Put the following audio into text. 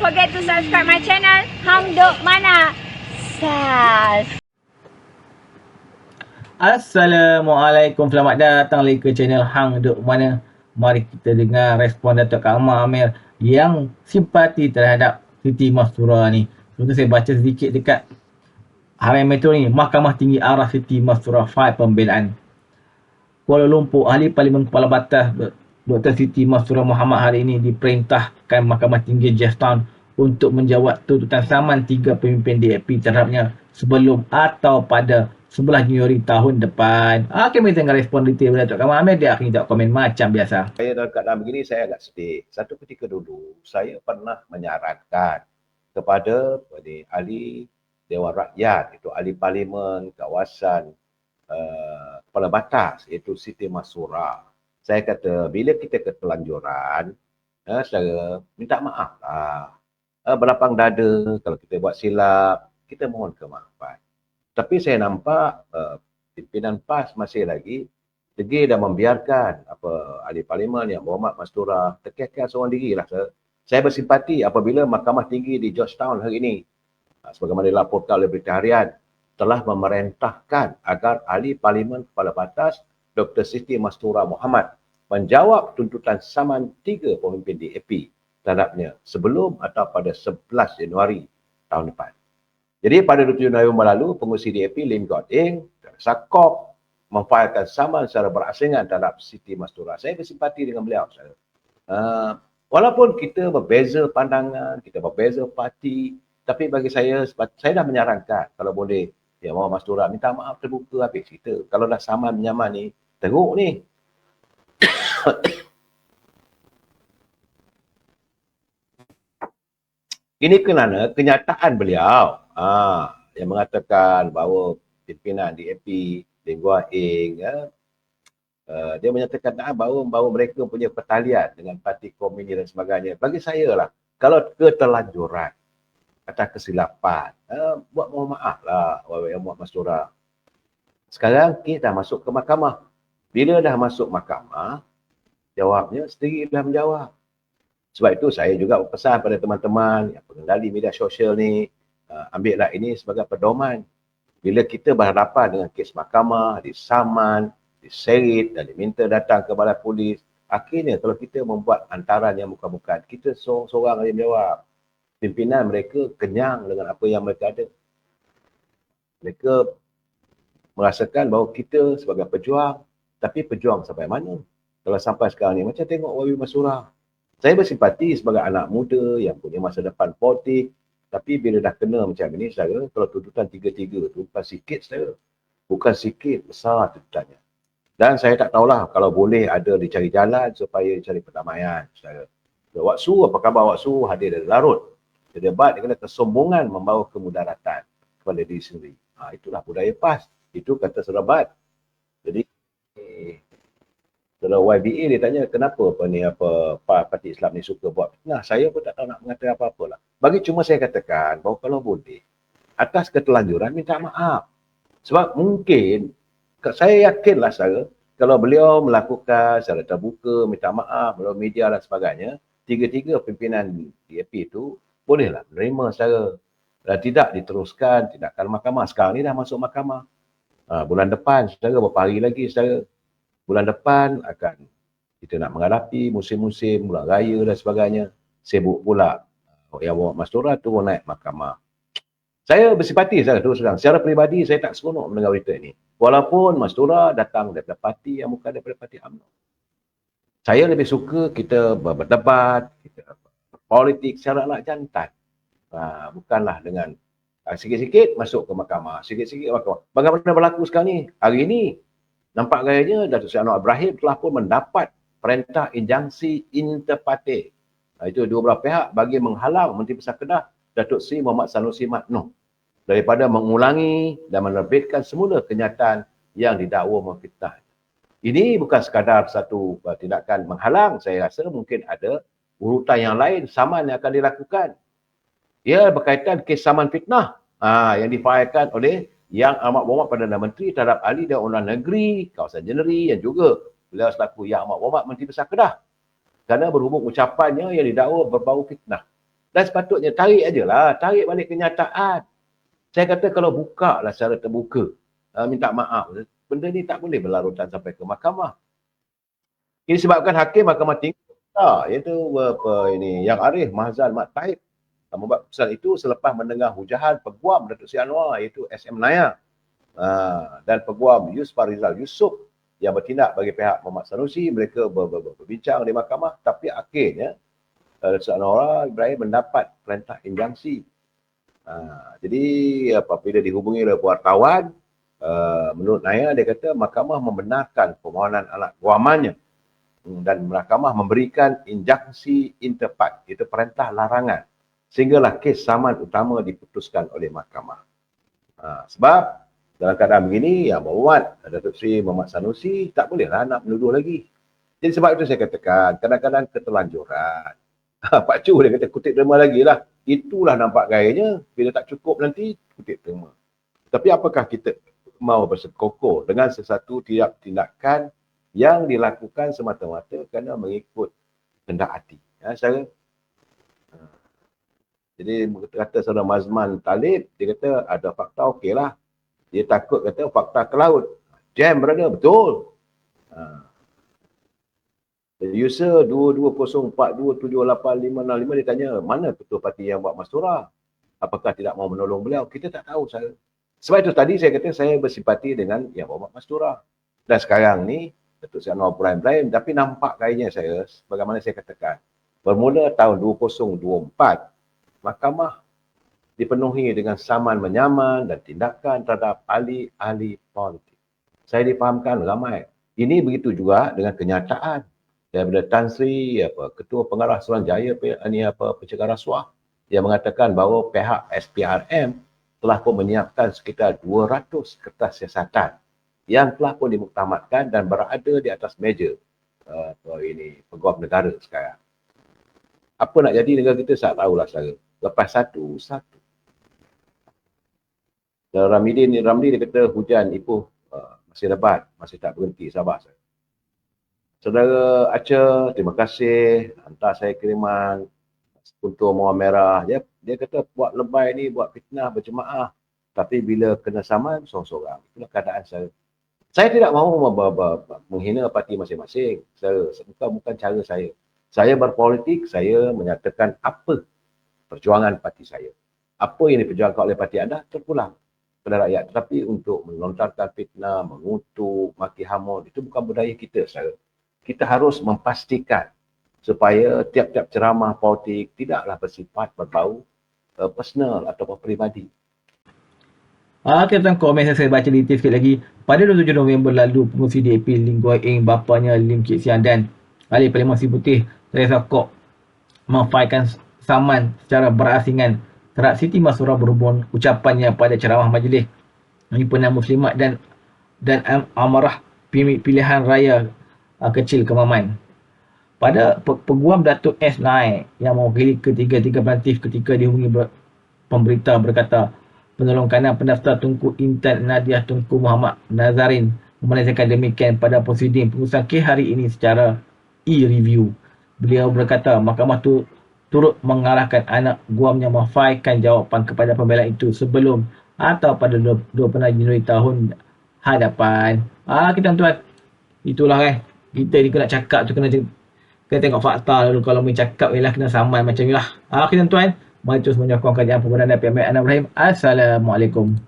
forget to subscribe my channel Hang Duk Mana. Sas. Assalamualaikum, selamat datang lagi ke channel Hang Duk Mana. Mari kita dengar respon Datuk Kamal Amir yang simpati terhadap Siti Mastura ni. Sebentar saya baca sedikit dekat Harian Metro ni. Mahkamah Tinggi arah Siti Mastura file pembelaan. Kuala Lumpur, Ahli Parlimen Kepala Batas Dr. Siti Mastura Mohamad hari ini diperintahkan Mahkamah Tinggi Jafftown untuk menjawab tuntutan saman 3 pemimpin DAP terhadapnya sebelum atau pada 11 Januari tahun depan. Kami tengah respon detail dari Datuk Kamal Amir. Dia akhirnya tak komen macam biasa. Saya dalam keadaan begini, saya agak sedih. Satu ketika dulu, saya pernah menyarankan kepada ahli Dewan Rakyat, itu ahli Parlimen kawasan Kepala Batas, iaitu Siti Mastura. Saya kata, bila kita ketelanjuran, saya minta maaf lah. Berlapang dada, kalau kita buat silap, kita mohon kemaafan. Tapi saya nampak pimpinan PAS masih lagi degil dan membiarkan ahli Parlimen yang Mohamad Mastura terkekal seorang diri lah. Saya bersimpati apabila Mahkamah Tinggi di Georgetown hari ini, sebagaimana dilaporkan oleh Berita Harian, telah memerintahkan agar ahli Parlimen Kepala Batas Dr. Siti Mastura Mohamad menjawab tuntutan saman 3 pemimpin DAP terhadapnya sebelum atau pada 11 Januari tahun depan. Jadi pada 27 November lalu, pengurusi DAP Lim God Eng dan Sakop memfailkan saman secara berasingan terhadap Siti Mastura. Saya bersimpati dengan beliau. Walaupun kita berbeza pandangan, kita berbeza parti, tapi bagi saya dah menyarankan kalau boleh, ya Mohamad Mastura minta maaf terbuka habis kita. Kalau dah saman menyaman ni, teruk ni. Ini kerana kenyataan beliau yang mengatakan bahawa pimpinan DAP, Lim Guan Eng, dia menyatakan bahawa mereka punya pertalian dengan parti komunis dan sebagainya. Bagi saya lah, kalau keterlanjuran atas kesilapan, buat mohon maaf lah Mohamad Mastura. Sekarang kita dah masuk ke mahkamah. Bila dah masuk mahkamah, jawabnya sendiri dah menjawab. Sebab itu saya juga berpesan pada teman-teman yang pengendali media sosial ni, ambillah ini sebagai pedoman. Bila kita berhadapan dengan kes mahkamah, disaman, diseret dan diminta datang ke balai polis, akhirnya kalau kita membuat hantaran yang bukan-bukan, kita seorang yang menjawab. Pimpinan mereka kenyang dengan apa yang mereka ada. Mereka merasakan bahawa kita sebagai pejuang, tapi pejuang sampai mana? Kalau sampai sekarang ni, macam tengok Wawi Mastura. Saya bersimpati sebagai anak muda yang punya masa depan politik, tapi bila dah kena macam ini, saudara, kalau tuntutan 3-3 tu bukan sikit, saudara. Bukan sikit, besar tuntutannya. Dan saya tak tahulah kalau boleh ada dicari jalan supaya cari perdamaian, saudara. Waksu, apa khabar Waksu? Hadir dari larut. Debat dengan kesombongan membawa kemudaratan kepada diri sendiri. Itulah budaya PAS. Itu kata serabat. Jadi, saudara YBA dia tanya, kenapa parti Islam ni suka buat fitnah? Saya pun tak tahu nak mengatakan apa-apa lah. Bagi cuma saya katakan bahawa kalau boleh, atas keterlanjuran minta maaf. Sebab mungkin, saya yakinlah saudara, kalau beliau melakukan secara terbuka, minta maaf melalui media dan sebagainya, 3 pimpinan DAP itu bolehlah menerima secara tidak diteruskan tindakan mahkamah. Sekarang ni dah masuk mahkamah. Bulan depan, saudara, beberapa hari lagi, saudara. Bulan depan akan kita nak menghadapi musim-musim, bulan raya dan sebagainya. Sibuk pula. Yang Mohamad Mastura turun naik mahkamah. Saya bersimpati, saudara, terus terang. Secara peribadi, saya tak seronok mendengar berita ini. Walaupun Mastura datang daripada parti yang bukan daripada parti UMNO. Saya lebih suka kita berdebat, kita politik secara anak jantan. Bukanlah dengan sikit-sikit masuk ke mahkamah, sikit-sikit mahkamah. Bagaimana berlaku sekarang ni? Hari ini, nampak gayanya Datuk Seri Anwar Ibrahim telah pun mendapat perintah injunksi inter partes. Itu dua belah pihak bagi menghalang Menteri Besar Kedah, Datuk Seri Muhammad Sanusi Mahmud, daripada mengulangi dan menerbitkan semula kenyataan yang didakwa memfitnah. Ini bukan sekadar satu tindakan menghalang, saya rasa mungkin ada urutan yang lain saman yang akan dilakukan. Ia berkaitan kes saman fitnah yang difailkan oleh Yang Amat Berhormat Perdana Menteri terhadap ahli Dewan Undangan Negeri kawasan Jeneri yang juga beliau selaku Yang Amat Berhormat Menteri Besar Kedah, kerana berhubung ucapannya yang didakwa berbau fitnah. Dan sepatutnya tarik aje lah, tarik balik kenyataan. Saya kata kalau buka lah secara terbuka, minta maaf, benda ni tak boleh berlarutan sampai ke mahkamah. Ini sebabkan hakim mahkamah tinggi, iaitu Yang Arif Mahzan Mat Taib, membuat keputusan itu selepas mendengar hujahan peguam Datuk Seri Anwar iaitu SM Naya dan peguam Yus Farizal Yusof yang bertindak bagi pihak Muhammad Sanusi. Mereka berbincang di mahkamah, tapi akhirnya Datuk Seri Anwar Ibrahim mendapat perintah injunksi. Jadi apabila dihubungi oleh wartawan, menurut Naya, dia kata mahkamah membenarkan permohonan anak guamannya dan mahkamah memberikan injunksi interpart, iaitu perintah larangan, sehinggalah kes saman utama diputuskan oleh mahkamah. Sebab dalam keadaan begini, Yang Berhormat Datuk Seri Muhammad Sanusi tak bolehlah nak menuduh lagi. Jadi sebab itu saya katakan, kadang-kadang keterlanjuran. Pak Chu dia kata kutip terma lagi lah. Itulah nampak gayanya, bila tak cukup nanti kutip terma. Tapi apakah kita mau bersekukuh dengan sesuatu tindakan yang dilakukan semata-mata kerana mengikut kehendak hati. Jadi kata saudara Mazman Talib, dia kata ada fakta okeylah. Dia takut kata fakta ke laut. Jam berada, betul. User 2204278565 dia tanya, mana ketua parti yang buat masyurah? Apakah tidak mau menolong beliau? Kita tak tahu. Sebab itu tadi saya kata saya bersimpati dengan yang buat masyurah. Dan sekarang ni, Datuk Seri Anwar Ibrahim, tapi nampak gayanya saya, bagaimana saya katakan, bermula tahun 2024, mahkamah dipenuhi dengan saman menyaman dan tindakan terhadap ahli-ahli politik. Saya difahamkan ramai. Ini begitu juga dengan kenyataan daripada Tan Sri, Ketua Pengarah Suruhanjaya Pencegah Rasuah, yang mengatakan bahawa pihak SPRM telah pun menyiapkan sekitar 200 kertas siasatan yang telah pun dimuktamadkan dan berada di atas meja peguam negara sekarang. Apa nak jadi negara kita, saya tahulah saya. Lepas satu. Dan Ramli dia kata hujan ipuh masih lebat, masih tak berhenti, sabar saya. Saudara Aceh, terima kasih hantar saya kiriman untuk Mawar Merah. Dia kata buat lebay ni, buat fitnah berjemaah. Tapi bila kena saman, seorang-seorang. Itulah keadaan saya. Saya tidak mahu menghina parti masing-masing. Bukan cara saya. Saya berpolitik, saya menyatakan apa perjuangan parti saya. Apa yang diperjuangkan oleh parti anda, terpulang kepada rakyat. Tetapi untuk melontarkan fitnah, mengutuk, maki hamun, itu bukan budaya kita, saudara. Kita harus memastikan supaya tiap-tiap ceramah politik tidaklah bersifat berbau personal atau peribadi. Tentang komen saya baca detail sikit lagi. Pada 27 November lalu, pengurusi DAP Lim Guai Eng, bapanya Lim Kit Sian dan ahli Parlimen Pasir Putih Teresa Kok memfailkan saman secara berasingan terhadap Siti Mastura berhubung ucapannya pada ceramah majlis himpunan muslimat dan amarah pilihan raya kecil Kemaman. Pada peguam Datuk S. Naik yang mewakili ketiga-tiga pelantif ketika dihubungi pemberita berkata, penolong kanan pendaftar Tunku Intan Nadiah Tunku Muhammad Nazarin menyatakan demikian pada prosiding pengurusan kes hari ini secara e-review. Beliau berkata mahkamah turut mengarahkan anak guamnya memfailkan jawapan kepada pembelaan itu sebelum atau pada 26 Januari tahun hadapan. Kita tuan, itulah kita ni kena cakap tu, kena tengok fakta dulu. Kalau main cakap ialah kena saman macam inilah. Kita tuan, mari terus menyokong kajian pembenaran pihak Anwar Ibrahim. Assalamualaikum.